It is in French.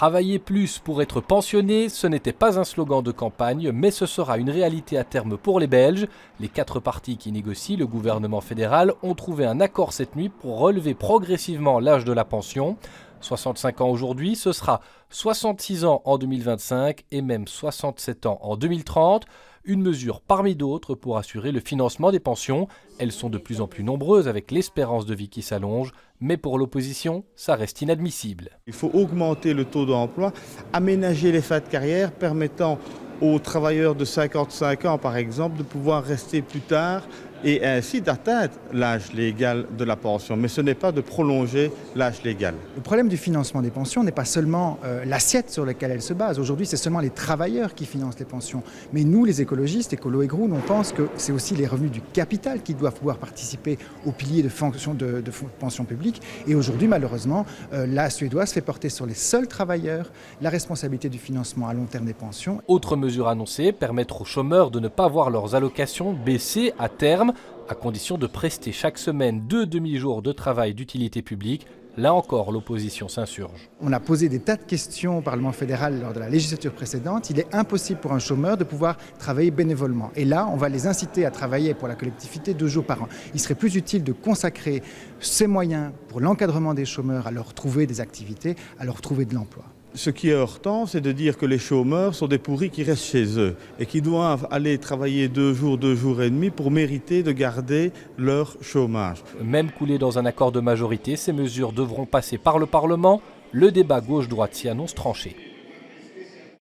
Travailler plus pour être pensionné, ce n'était pas un slogan de campagne, mais ce sera une réalité à terme pour les Belges. Les 4 partis qui négocient le gouvernement fédéral ont trouvé un accord cette nuit pour relever progressivement l'âge de la pension. 65 ans aujourd'hui, ce sera 66 ans en 2025 et même 67 ans en 2030. Une mesure parmi d'autres pour assurer le financement des pensions. Elles sont de plus en plus nombreuses avec l'espérance de vie qui s'allonge, mais pour l'opposition, ça reste inadmissible. Il faut augmenter le taux d'emploi, aménager les fins de carrière permettant aux travailleurs de 55 ans par exemple de pouvoir rester plus tard et ainsi d'atteindre l'âge légal de la pension. Mais ce n'est pas de prolonger l'âge légal. Le problème du financement des pensions n'est pas seulement l'assiette sur laquelle elle se base. Aujourd'hui, c'est seulement les travailleurs qui financent les pensions. Mais nous, les écologistes, Écolo et Groen, on pense que c'est aussi les revenus du capital qui doivent pouvoir participer au pilier de pension publique. Et aujourd'hui, malheureusement, la suédoise fait porter sur les seuls travailleurs la responsabilité du financement à long terme des pensions. Autre mesure annoncée, permettre aux chômeurs de ne pas voir leurs allocations baisser à terme, à condition de prester chaque semaine 2 demi-jours de travail d'utilité publique. Là encore, l'opposition s'insurge. On a posé des tas de questions au Parlement fédéral lors de la législature précédente. Il est impossible pour un chômeur de pouvoir travailler bénévolement. Et là, on va les inciter à travailler pour la collectivité 2 jours par an. Il serait plus utile de consacrer ces moyens pour l'encadrement des chômeurs à leur trouver des activités, à leur trouver de l'emploi. Ce qui est heurtant, c'est de dire que les chômeurs sont des pourris qui restent chez eux et qui doivent aller travailler 2 jours et demi pour mériter de garder leur chômage. Même coulées dans un accord de majorité, ces mesures devront passer par le Parlement. Le débat gauche-droite s'y annonce tranché.